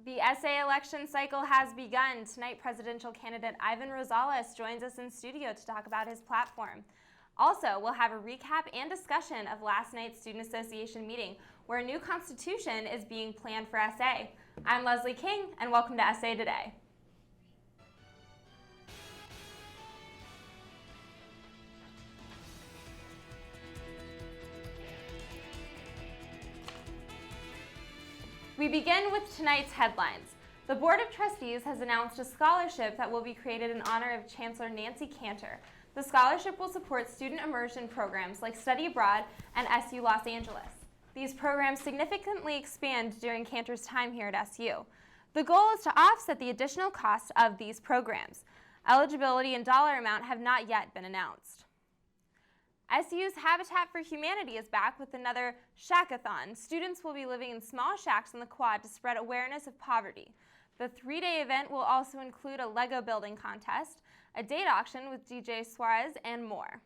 The SA election cycle has begun. Tonight, presidential candidate Ivan Rosales joins us in studio to talk about his platform. Also, we'll have a recap and discussion of last night's Student Association meeting, where a new constitution is being planned for SA. I'm Leslie King, and welcome to SA Today. We begin with tonight's headlines. The Board of Trustees has announced a scholarship that will be created in honor of Chancellor Nancy Cantor. The scholarship will support student immersion programs like Study Abroad and SU Los Angeles. These programs significantly expand during Cantor's time here at SU. The goal is to offset the additional cost of these programs. Eligibility and dollar amount have not yet been announced. SU's Habitat for Humanity is back with another Shackathon. Students will be living in small shacks on the quad to spread awareness of poverty. The three-day event will also include a Lego building contest, a date auction with DJ Suarez, and more.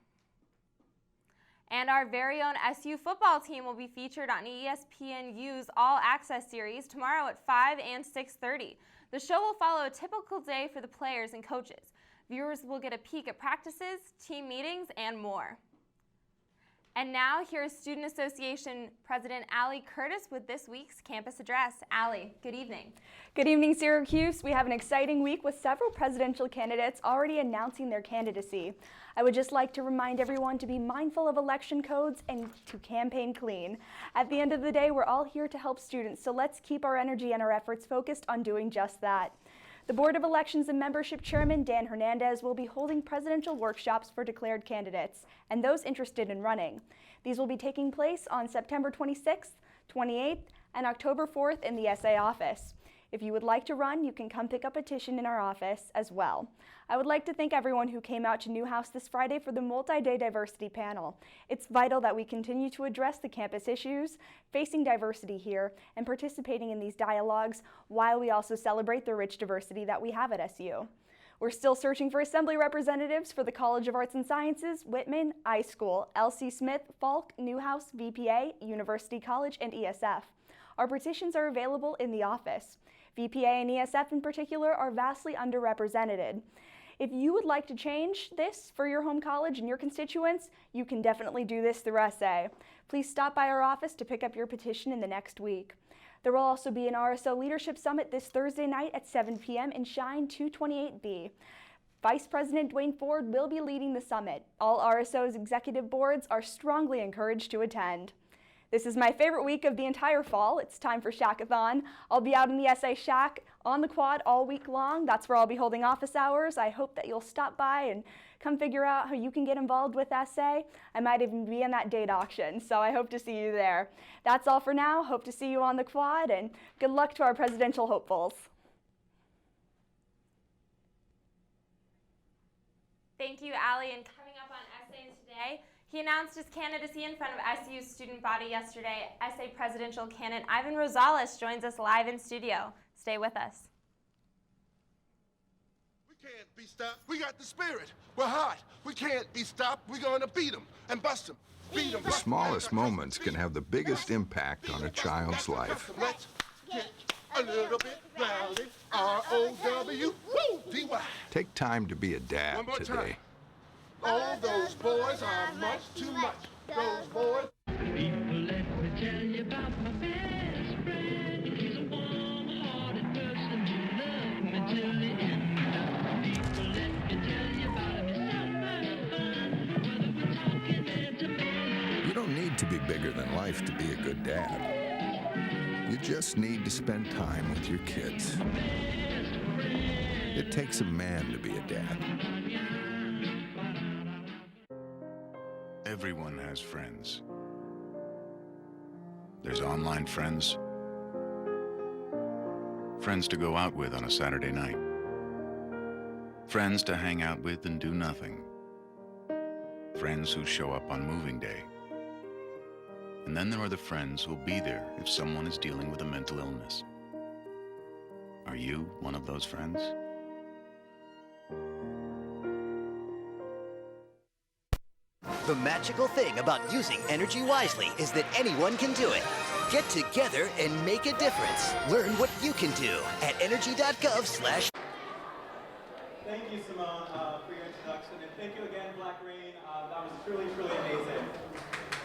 And our very own SU football team will be featured on ESPNU's All Access series tomorrow at 5 and 6:30. The show will follow a typical day for the players and coaches. Viewers will get a peek at practices, team meetings, and more. And now, here's Student Association President Allie Curtis with this week's campus address. Allie, good evening. Good evening, Syracuse. We have an exciting week with several presidential candidates already announcing their candidacy. I would just like to remind everyone to be mindful of election codes and to campaign clean. At the end of the day, we're all here to help students, so let's keep our energy and our efforts focused on doing just that. The Board of Elections and Membership Chairman Dan Hernandez will be holding presidential workshops for declared candidates and those interested in running. These will be taking place on September 26th, 28th, and October 4th in the SA office. If you would like to run, you can come pick up a petition in our office as well. I would like to thank everyone who came out to Newhouse this Friday for the multi-day diversity panel. It's vital that we continue to address the campus issues, facing diversity here, and participating in these dialogues while we also celebrate the rich diversity that we have at SU. We're still searching for assembly representatives for the College of Arts and Sciences, Whitman, iSchool, LC Smith, Falk, Newhouse, VPA, University College, and ESF. Our petitions are available in the office. VPA and ESF in particular are vastly underrepresented. If you would like to change this for your home college and your constituents, you can definitely do this through SA. Please stop by our office to pick up your petition in the next week. There will also be an RSO Leadership Summit this Thursday night at 7 p.m. in Shine 228B. Vice President Dwayne Ford will be leading the summit. All RSO's executive boards are strongly encouraged to attend. This is my favorite week of the entire fall. It's time for Shackathon. I'll be out in the SA Shack on the quad all week long. That's where I'll be holding office hours. I hope that you'll stop by and come figure out how you can get involved with SA. I might even be in that date auction, so I hope to see you there. That's all for now. Hope to see you on the quad, and good luck to our presidential hopefuls. Thank you, Allie. And coming up on SA Today, he announced his candidacy in front of SU's student body yesterday. SA presidential candidate Ivan Rosales joins us live in studio. Stay with us. We can't be stopped. We got the spirit. We're hot. We can't be stopped. We're going to beat them and bust them. Beat them. The smallest moments can have the biggest impact on a child's life. Let's get a little bit rowdy. R-O-W-D-Y. Take time to be a dad One more today. time. All those boys are much too much. Those boys. People, let me tell you about my best friend. He's a warm-hearted person who loved me till the end. People, let me tell you about him. It's so much fun. Whether we're talking there to me. You don't need to be bigger than life to be a good dad. You just need to spend time with your kids. It takes a man to be a dad. Everyone has friends. There's online friends, friends to go out with on a Saturday night, friends to hang out with and do nothing, friends who show up on moving day. And then there are the friends who'll be there if someone is dealing with a mental illness. Are you one of those friends? The magical thing about using energy wisely is that anyone can do it. Get together and make a difference. Learn what you can do at energy.gov/. Thank you, Simone, for your introduction, and thank you again, Black Rain. That was truly, truly amazing.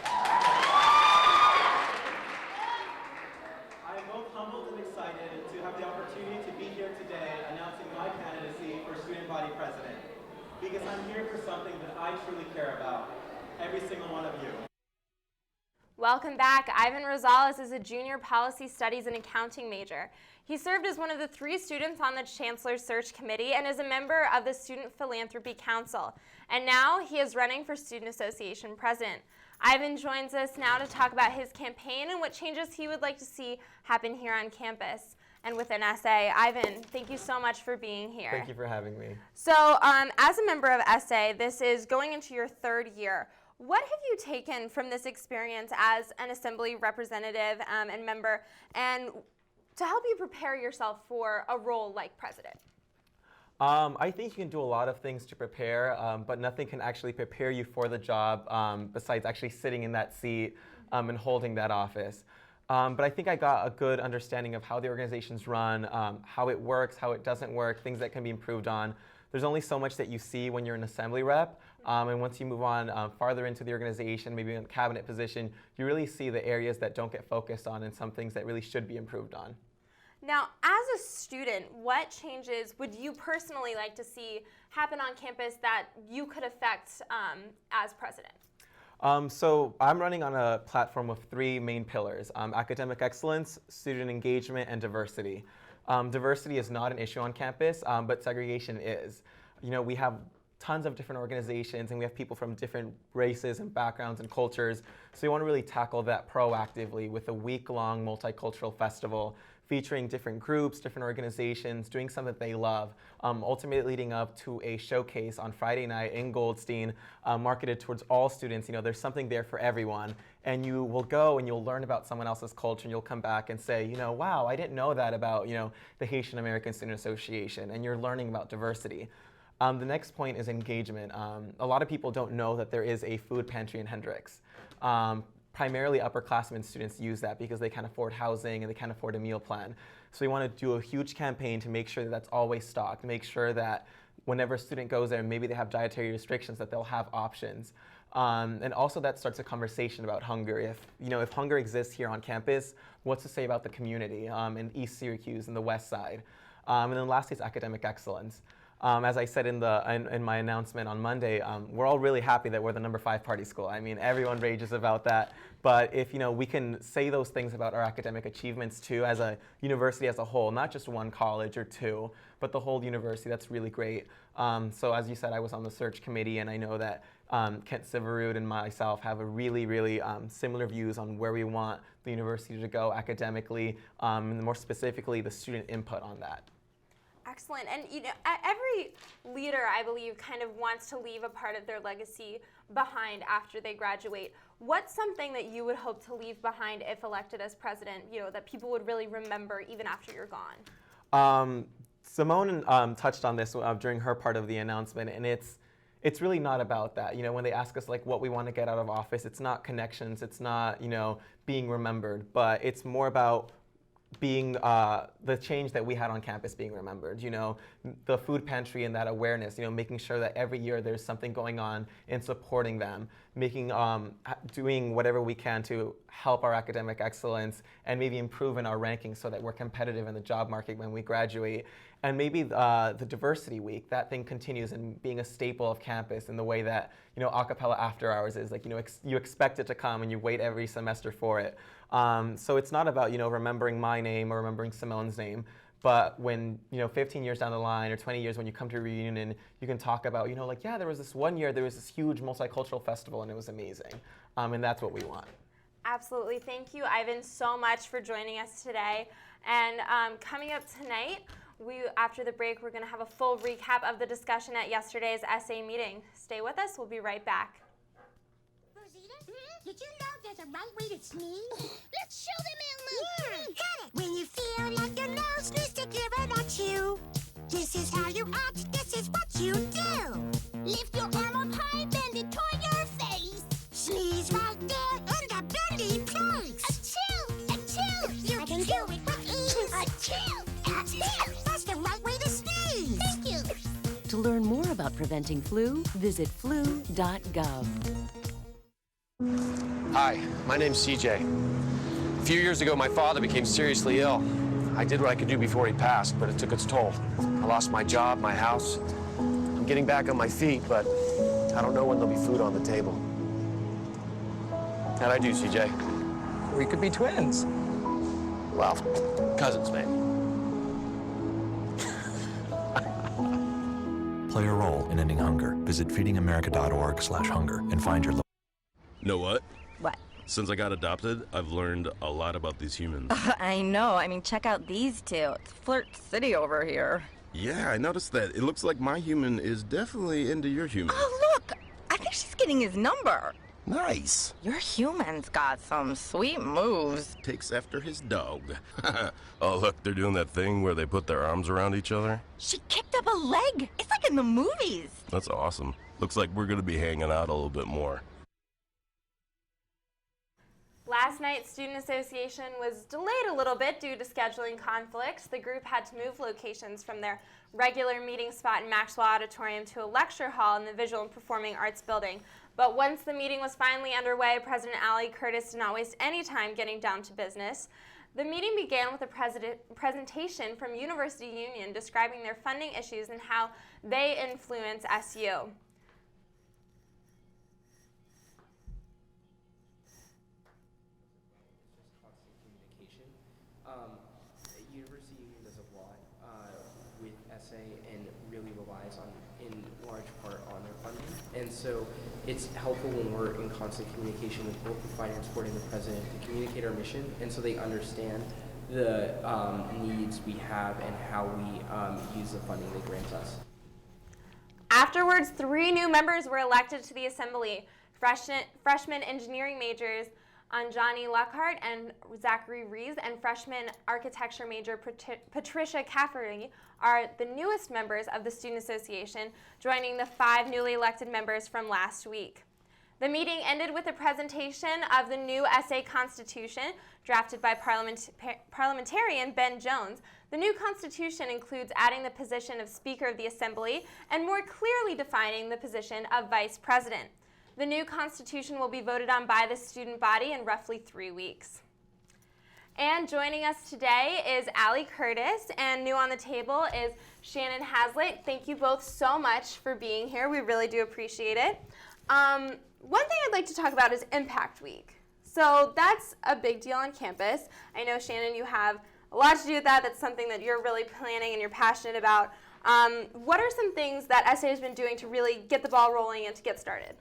I am both humbled and excited to have the opportunity to be here today announcing my candidacy for student body president, because I'm here for something that I truly care about, every single one of you. Welcome back. Ivan Rosales is a junior policy studies and accounting major. He served as one of the 3 students on the Chancellor's Search Committee and is a member of the Student Philanthropy Council. And now he is running for Student Association President. Ivan joins us now to talk about his campaign and what changes he would like to see happen here on campus. And with an SA, Ivan, thank you so much for being here. Thank you for having me. So as a member of SA, this is going into your 3rd year. What have you taken from this experience as an assembly representative and member, and to help you prepare yourself for a role like president? I think you can do a lot of things to prepare, but nothing can actually prepare you for the job besides actually sitting in that seat and holding that office. But I think I got a good understanding of how the organizations run, how it works, how it doesn't work, things that can be improved on. There's only so much that you see when you're an assembly rep, and once you move on farther into the organization, maybe in a cabinet position, you really see the areas that don't get focused on and some things that really should be improved on. Now, as a student, what changes would you personally like to see happen on campus that you could affect as president? So I'm running on a platform with 3 main pillars: academic excellence, student engagement, and diversity. Diversity is not an issue on campus, but segregation is. You know, we have tons of different organizations and we have people from different races and backgrounds and cultures. So we want to really tackle that proactively with a week-long multicultural festival featuring different groups, different organizations, doing something that they love, ultimately leading up to a showcase on Friday night in Goldstein, marketed towards all students. You know, there's something there for everyone. And you will go and you'll learn about someone else's culture and you'll come back and say, you know, wow, I didn't know that about, you know, the Haitian American Student Association, and you're learning about diversity. The next point is engagement. A lot of people don't know that there is a food pantry in Hendricks. Primarily upperclassmen students use that because they can't afford housing and they can't afford a meal plan. So we want to do a huge campaign to make sure that that's always stocked, make sure that whenever a student goes there and maybe they have dietary restrictions, that they'll have options. And also that starts a conversation about hunger. If hunger exists here on campus, what's to say about the community in East Syracuse and the West Side? And then lastly is academic excellence. As I said in my announcement on Monday, we're all really happy that we're the number 5 party school. I mean, everyone rages about that. But if we can say those things about our academic achievements too, as a university as a whole, not just one college or 2, but the whole university, that's really great. So as you said, I was on the search committee, and I know that Kent Siverud and myself have a really, really similar views on where we want the university to go academically, and more specifically, the student input on that. Excellent. And every leader, I believe, kind of wants to leave a part of their legacy behind after they graduate. What's something that you would hope to leave behind if elected as president, that people would really remember even after you're gone? Simone touched on this during her part of the announcement, and it's really not about that. When they ask us like what we want to get out of office, it's not connections, it's not being remembered, but it's more about being the change that we had on campus being remembered, the food pantry and that awareness, making sure that every year there's something going on in supporting them, doing whatever we can to help our academic excellence and maybe improve in our rankings so that we're competitive in the job market when we graduate. And maybe the diversity week, that thing continues in being a staple of campus in the way that, a cappella after hours is. Like, you expect it to come and you wait every semester for it. So it's not about, remembering my name or remembering Simone's name, but when, 15 years down the line or 20 years when you come to a reunion, you can talk about, yeah, there was this one year, there was this huge multicultural festival and it was amazing. And that's what we want. Absolutely. Thank you, Ivan, so much for joining us today. And coming up tonight, after the break, we're going to have a full recap of the discussion at yesterday's SA meeting. Stay with us. We'll be right back. Did you know there's a right way to sneeze? Let's show them, Elmo! Yeah, got it! When you feel like your nose needs to give it at you, this is how you act, this is what you do. Lift your arm up high, bend it toward your face. Sneeze right there in the bendy place. Achoo! And Achoo! That's the right way to sneeze. Thank you. To learn more about preventing flu, visit flu.gov. Hi, my name's CJ. A few years ago, my father became seriously ill. I did what I could do before he passed, but it took its toll. I lost my job, my house. I'm getting back on my feet, but I don't know when there'll be food on the table. How'd I do, CJ? We could be twins. Well, cousins, maybe. Play a role in ending hunger. Visit feedingamerica.org/hunger and find your. Know what? What? Since I got adopted, I've learned a lot about these humans. I know. I mean, check out these two. It's Flirt City over here. Yeah, I noticed that. It looks like my human is definitely into your human. Oh, look! I think she's getting his number. Nice. Your human's got some sweet moves. Takes after his dog. Oh, look, they're doing that thing where they put their arms around each other. She kicked up a leg. It's like in the movies. That's awesome. Looks like we're going to be hanging out a little bit more. Last night, Student Association was delayed a little bit due to scheduling conflicts. The group had to move locations from their regular meeting spot in Maxwell Auditorium to a lecture hall in the Visual and Performing Arts Building. But once the meeting was finally underway, President Allie Curtis did not waste any time getting down to business. The meeting began with a presentation from University Union describing their funding issues and how they influence SU. University Union does a lot with SA and really relies on, in large part, on their funding. And so it's helpful when we're in constant communication with both the finance board and the president to communicate our mission, and so they understand the needs we have and how we use the funding they grant us. Afterwards, 3 new members were elected to the assembly. Freshman engineering majors Anjani Lockhart and Zachary Rees and freshman architecture major Patricia Cafferty are the newest members of the Student Association, joining the 5 newly elected members from last week. The meeting ended with a presentation of the new SA Constitution, drafted by parliamentarian Ben Jones. The new Constitution includes adding the position of Speaker of the Assembly and more clearly defining the position of Vice President. The new Constitution will be voted on by the student body in roughly 3 weeks. And joining us today is Allie Curtis, and new on the table is Shannon Haslett. Thank you both so much for being here. We really do appreciate it. One thing I'd like to talk about is Impact Week. So that's a big deal on campus. I know, Shannon, you have a lot to do with that. That's something that you're really planning and you're passionate about. What are some things that SA has been doing to really get the ball rolling and to get started?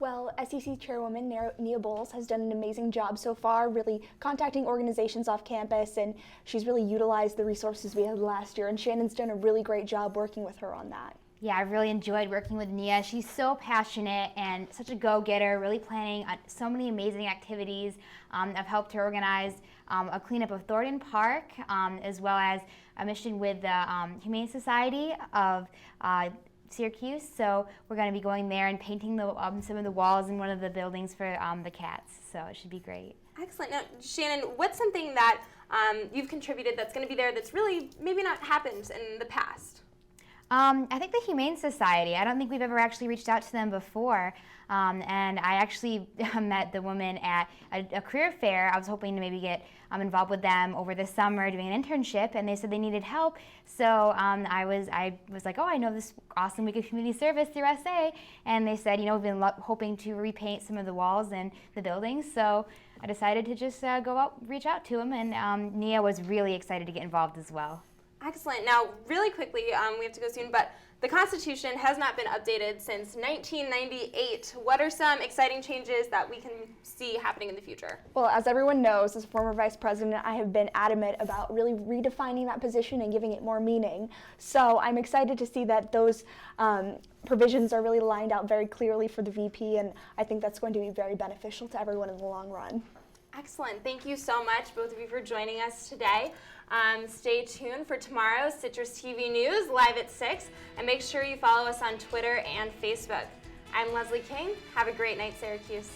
Well, SEC Chairwoman Nia Bowles has done an amazing job so far, really contacting organizations off campus, and she's really utilized the resources we had last year, and Shannon's done a really great job working with her on that. Yeah, I really enjoyed working with Nia. She's so passionate and such a go-getter, really planning so many amazing activities. I've helped her organize a cleanup of Thornton Park, as well as a mission with the Humane Society of Syracuse, so we're going to be going there and painting some of the walls in one of the buildings for the cats, so it should be great. Excellent. Now, Shannon, what's something that you've contributed that's going to be there that's really maybe not happened in the past? I think the Humane Society. I don't think we've ever actually reached out to them before, and I actually met the woman at a career fair. I was hoping to maybe get involved with them over the summer doing an internship, and they said they needed help. So I was like, oh, I know this awesome week of community service through SA, and they said, you know, we've been hoping to repaint some of the walls and the buildings. So I decided to just reach out to them, and Nia was really excited to get involved as well. Excellent. Now, really quickly, we have to go soon, but the Constitution has not been updated since 1998. What are some exciting changes that we can see happening in the future? Well, as everyone knows, as a former vice president, I have been adamant about really redefining that position and giving it more meaning. So I'm excited to see that those provisions are really lined out very clearly for the VP, and I think that's going to be very beneficial to everyone in the long run. Excellent. Thank you so much, both of you, for joining us today. Stay tuned for tomorrow's CitrusTV News, live at 6, and make sure you follow us on Twitter and Facebook. I'm Leslie King. Have a great night, Syracuse.